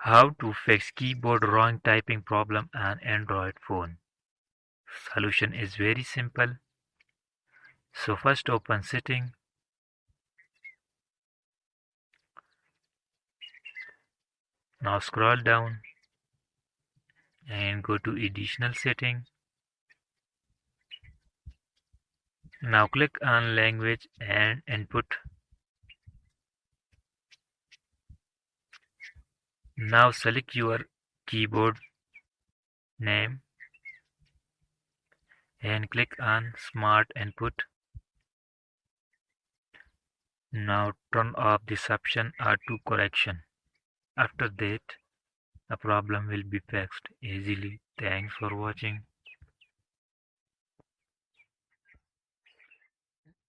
How to fix keyboard wrong typing problem on Android phone. Solution is very simple. So first open setting. Now scroll down and go to additional setting. Now click on language and input. Now select your keyboard name and click on Smart Input. Now turn off this option Auto Correction. After that, the problem will be fixed easily. Thanks for watching.